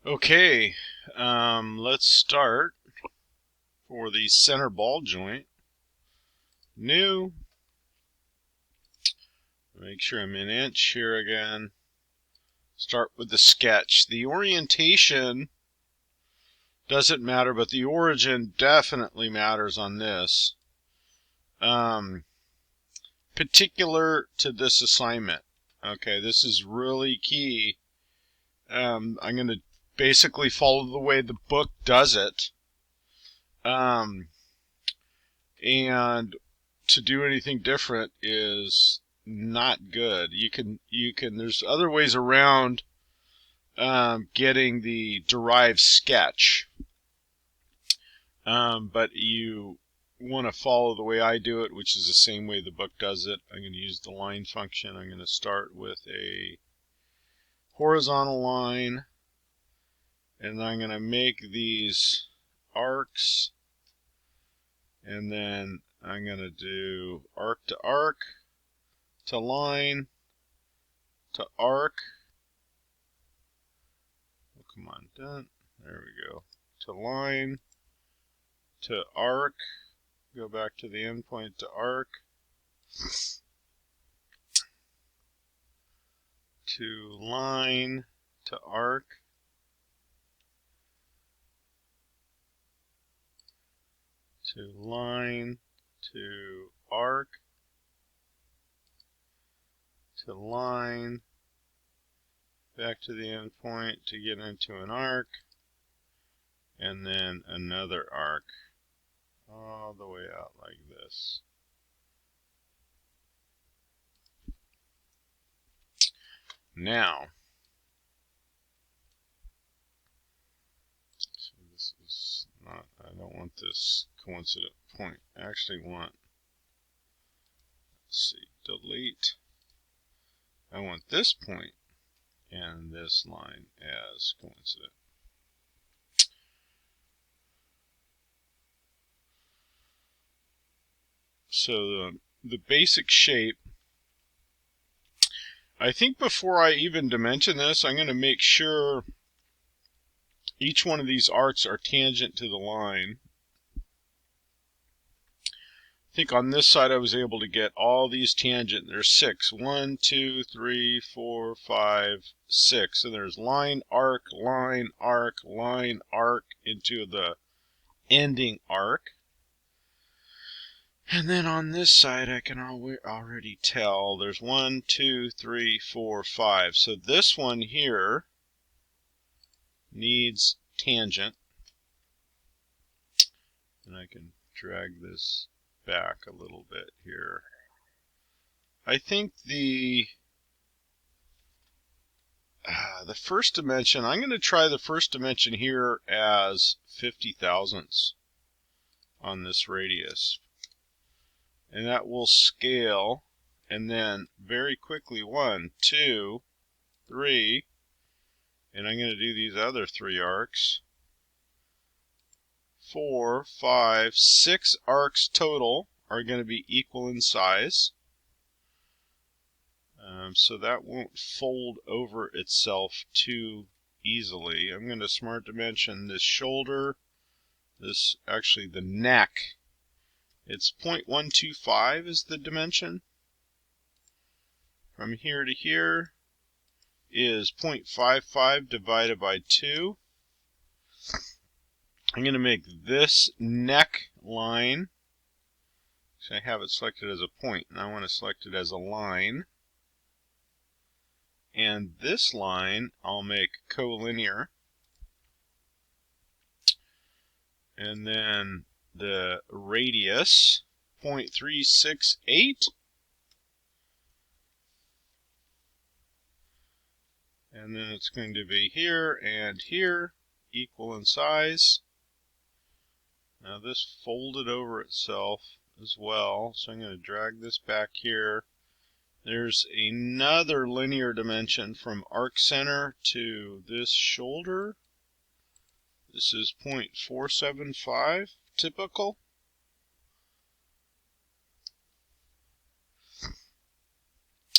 Okay, let's start for the center ball joint. New. Make sure I'm in inch here again. Start with the sketch. The orientation doesn't matter, but the origin definitely matters on this. Particular to this assignment. Okay, this is really key. I'm going to basically follow the way the book does it. And to do anything different is not good. There's other ways around getting the derived sketch, but you want to follow the way I do it, which is the same way the book does it. I'm going to use the line function. I'm going to start with a horizontal line, and I'm going to make these arcs, and then I'm going to do arc to arc to line to arc. Oh, come on, done. There we go. To line to arc. Go back to the endpoint to arc. To line to arc. To line to arc. To line back to the endpoint to get into an arc, and then another arc all the way out like this. Now, so this is not, I don't want this coincident point. I actually want, let's see, delete. I want this point and this line as coincident. So the basic shape, I think before I even dimension this, I'm going to make sure each one of these arcs are tangent to the line. I think on this side I was able to get all these tangent. There's 6. 1, 2, 3, 4, 5, 6. And there's line, arc, line, arc, line, arc into the ending arc. And then on this side I can already tell there's 1, 2, 3, 4, 5. So this one here needs tangent. And I can drag this back a little bit here. I think the first dimension, I'm going to try the first dimension here as 50 thousandths on this radius. And that will scale, and then very quickly 1, 2, 3, and I'm going to do these other 3 arcs. 4, 5, 6 arcs total are going to be equal in size. So that won't fold over itself too easily. I'm going to smart dimension this shoulder, actually the neck. It's 0.125 is the dimension. From here to here is 0.55 divided by 2. I'm going to make this neck line. So I have it selected as a point, and I want to select it as a line. And this line I'll make collinear. And then the radius 0.368, and then it's going to be here and here, equal in size. Now this folded over itself as well, so I'm going to drag this back here. There's another linear dimension from arc center to this shoulder. This is 0.475, typical.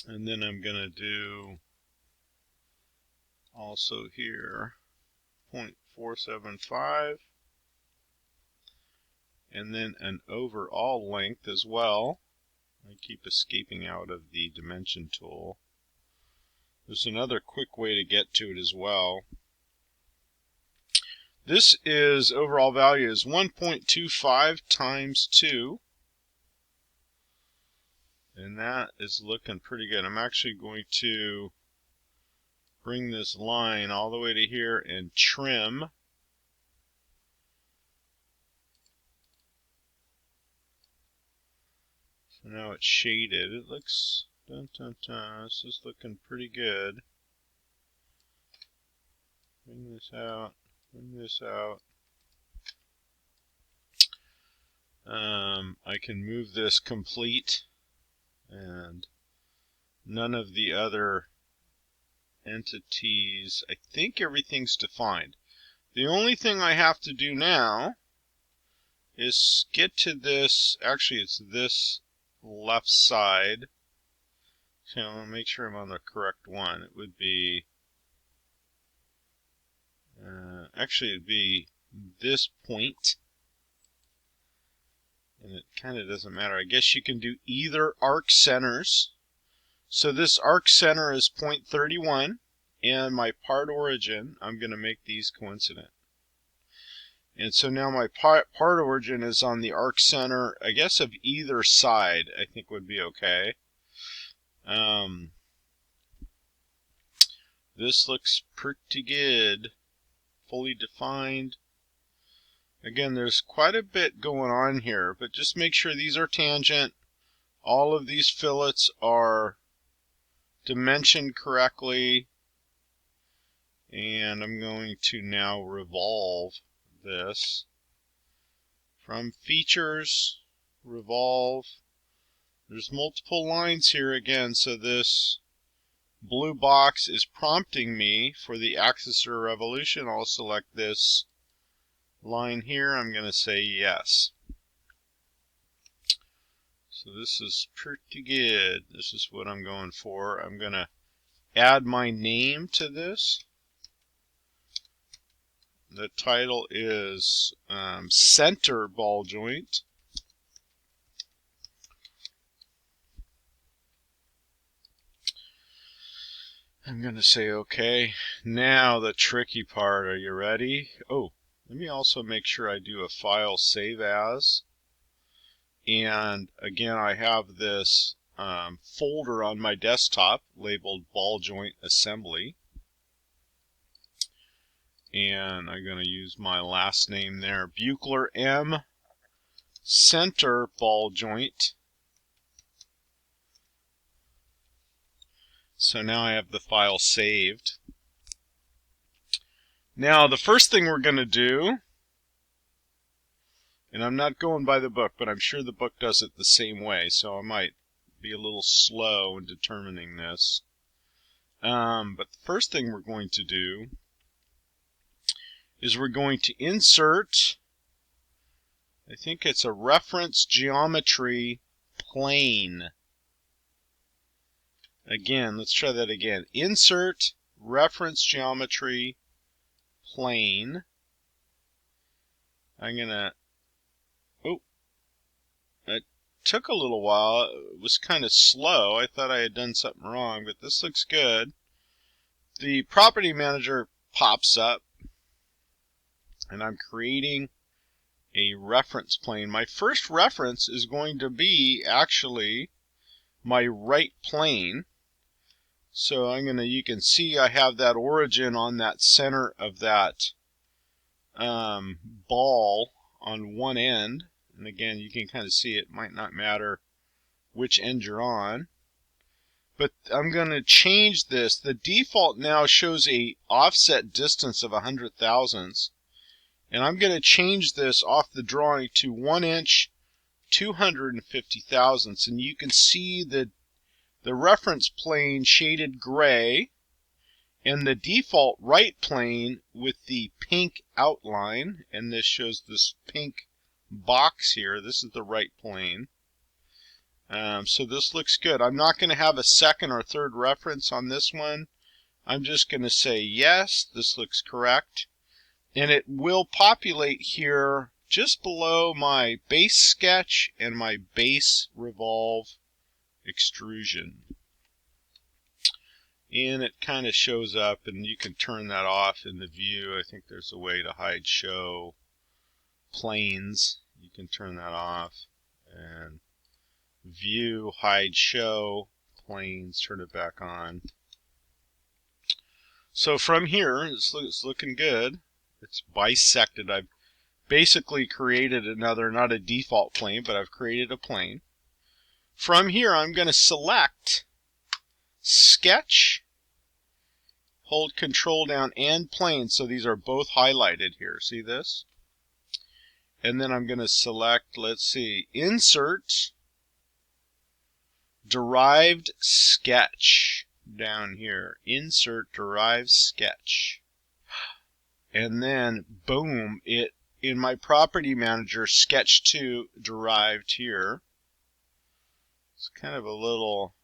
And then I'm going to do also here 1.475, and then an overall length as well. I keep escaping out of the dimension tool. There's another quick way to get to it as well. This is overall value is 1.25 times 2. And that is looking pretty good. I'm actually going to bring this line all the way to here and trim. So now it's shaded. It looks, this is looking pretty good. Bring this out, bring this out. I can move this complete, and none of the other entities, I think everything's defined. The only thing I have to do now is get to this, actually it's this left side. So I want to make sure I'm on the correct one. It would be, actually it'd be this point. And it kind of doesn't matter. I guess you can do either arc centers. So this arc center is 0.31, and my part origin, I'm going to make these coincident. And so now my part origin is on the arc center, I guess of either side, I think would be okay. This looks pretty good. Fully defined. Again, there's quite a bit going on here, but just make sure these are tangent. All of these fillets are dimensioned correctly. And I'm going to now revolve this. From features, revolve. There's multiple lines here again, so this blue box is prompting me for the axis of revolution. I'll select this line here. I'm going to say yes. So this is pretty good. This is what I'm going for. I'm going to add my name to this. The title is Center Ball Joint. I'm going to say okay. Now the tricky part. Are you ready? Oh, let me also make sure I do a file save as. And again, I have this folder on my desktop labeled Ball Joint Assembly. And I'm going to use my last name there, Buechler M. Center Ball Joint. So now I have the file saved. Now the first thing we're going to do, and I'm not going by the book, but I'm sure the book does it the same way, so I might be a little slow in determining this. But the first thing we're going to do is we're going to insert, I think it's a reference geometry plane. Again, let's try that again. Insert reference geometry plane. I'm going to, oh, it took a little while. It was kind of slow. I thought I had done something wrong, but this looks good. The property manager pops up, and I'm creating a reference plane. My first reference is going to be actually my right plane. So I'm going to, you can see I have that origin on that center of that ball on one end. And again, you can kind of see it might not matter which end you're on. But I'm going to change this. The default now shows a offset distance of 100 thousandths. And I'm going to change this off the drawing to 1 inch, 250 thousandths. And you can see the reference plane shaded gray and the default right plane with the pink outline. And this shows this pink box here. This is the right plane. So this looks good. I'm not going to have a second or third reference on this one. I'm just going to say yes, this looks correct. And it will populate here just below my base sketch and my base revolve extrusion. And it kind of shows up, and you can turn that off in the view. I think there's a way to hide show planes. You can turn that off, and view, hide show planes, turn it back on. So from here, it's looking good. It's bisected. I've basically created another, not a default plane, but I've created a plane. From here, I'm going to select sketch, hold control down, and plane. So these are both highlighted here. See this? And then I'm going to select, let's see, insert, derived sketch down here. Insert derived sketch. And then, boom, it in my property manager, sketch 2 derived here. It's kind of a little,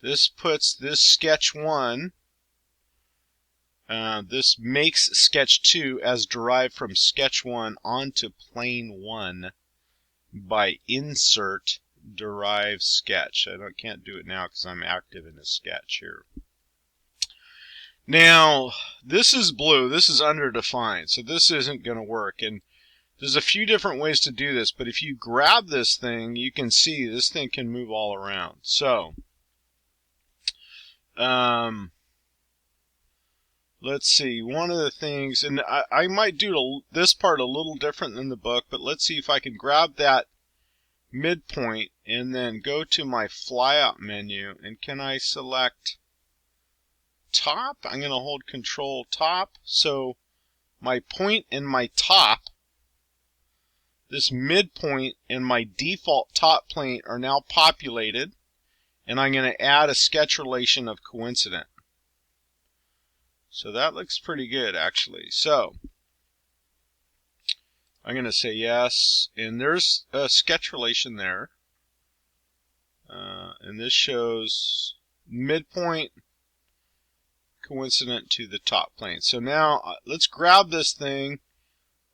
this puts this sketch 1, this makes sketch 2 as derived from sketch 1 onto plane 1 by insert derive sketch. I can't do it now because I'm active in a sketch here. Now, this is blue. This is underdefined, so this isn't going to work. And there's a few different ways to do this, but if you grab this thing, you can see this thing can move all around. So, let's see. One of the things, and I might do this part a little different than the book, but let's see if I can grab that midpoint and then go to my flyout menu, and can I select top? I'm going to hold control top. So my point and my top, this midpoint and my default top plane are now populated, and I'm going to add a sketch relation of coincident. So that looks pretty good actually. So I'm going to say yes, and there's a sketch relation there. And this shows midpoint coincident to the top plane. So now let's grab this thing,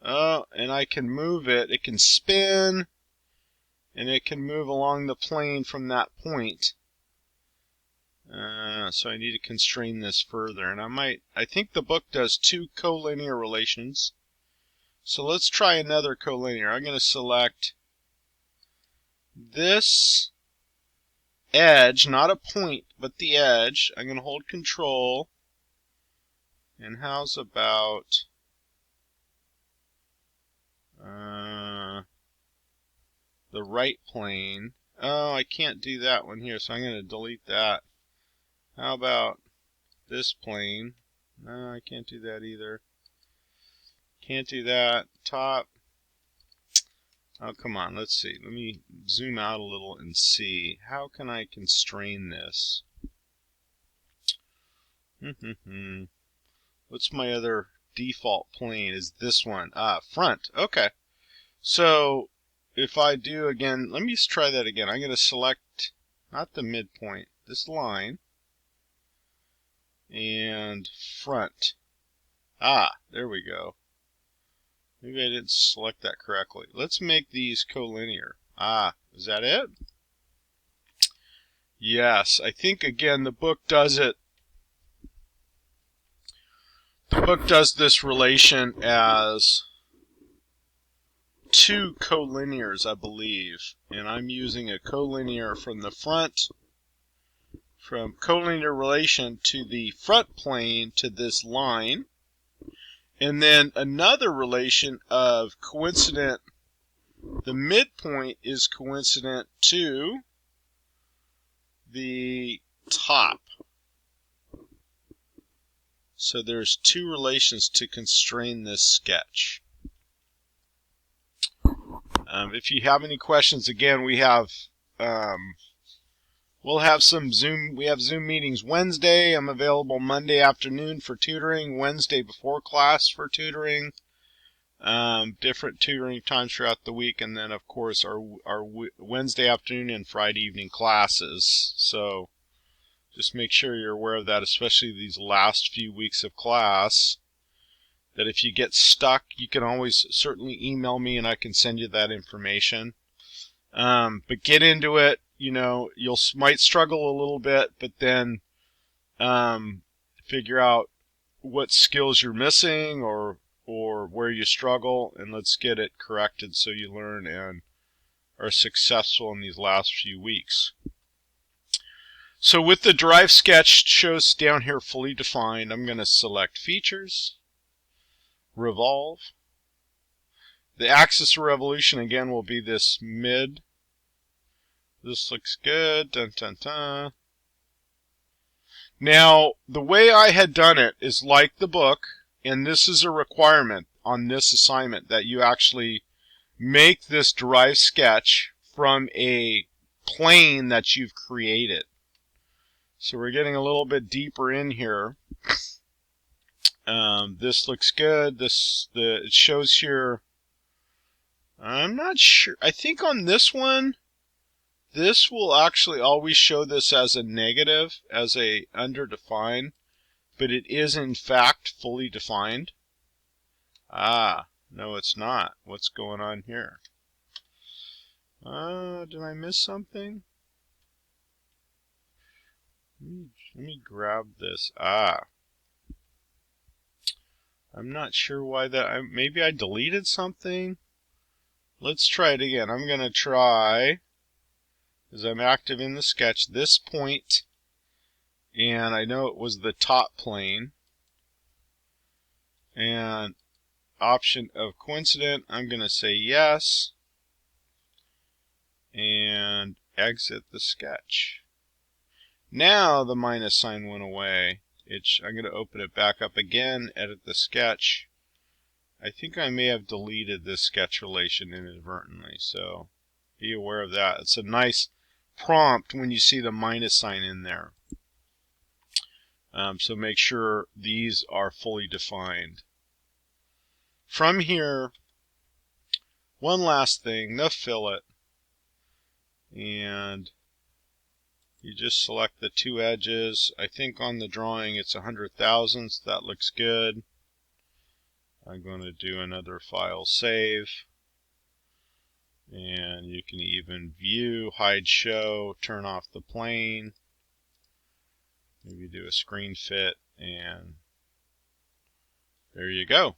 and I can move it. It can spin, and it can move along the plane from that point. So I need to constrain this further, and I think the book does 2 collinear relations. So let's try another collinear. I'm going to select this edge, not a point, but the edge. I'm going to hold control. And how's about the right plane? Oh, I can't do that one here, so I'm going to delete that. How about this plane? No, I can't do that either. Can't do that. Top. Oh, come on. Let's see. Let me zoom out a little and see. How can I constrain this? What's my other default plane? Is this one? Front. Okay. So if I do again, let me just try that again. I'm going to select not the midpoint, this line, and front. There we go. Maybe I didn't select that correctly. Let's make these collinear. Is that it? Yes, I think again the book does it. The book does this relation as 2 collinears, I believe. And I'm using a collinear from the front, from collinear relation to the front plane to this line. And then another relation of coincident, the midpoint is coincident to the top. So there's 2 relations to constrain this sketch. If you have any questions, again, we have we'll have some Zoom. We have Zoom meetings Wednesday. I'm available Monday afternoon for tutoring. Wednesday before class for tutoring. Different tutoring times throughout the week, and then of course our Wednesday afternoon and Friday evening classes. So just make sure you're aware of that, especially these last few weeks of class, that if you get stuck, you can always certainly email me and I can send you that information. But get into it. You know, might struggle a little bit, but then figure out what skills you're missing or where you struggle, and let's get it corrected so you learn and are successful in these last few weeks. So with the Derive sketch shows down here fully defined, I'm going to select Features, Revolve. The axis of revolution again will be this mid. This looks good. Dun, dun, dun. Now, the way I had done it is like the book, and this is a requirement on this assignment that you actually make this Derive sketch from a plane that you've created. So we're getting a little bit deeper in here. This looks good. It shows here. I'm not sure. I think on this one, this will actually always show this as a negative, as a underdefined, but it is in fact fully defined. Ah, no, it's not. What's going on here? Did I miss something? Let me grab this. I'm not sure why that. Maybe I deleted something. Let's try it again. I'm going to try, as I'm active in the sketch, this point, and I know it was the top plane. And option of coincident, I'm going to say yes, and exit the sketch. Now the minus sign went away. I'm going to open it back up again, edit the sketch. I think I may have deleted this sketch relation inadvertently, so be aware of that. It's a nice prompt when you see the minus sign in there. So make sure these are fully defined. From here, one last thing, the fillet. And you just select the two edges. I think on the drawing it's 100 thousandths. That looks good. I'm going to do another file save. And you can even view, hide show, turn off the plane. Maybe do a screen fit, and there you go.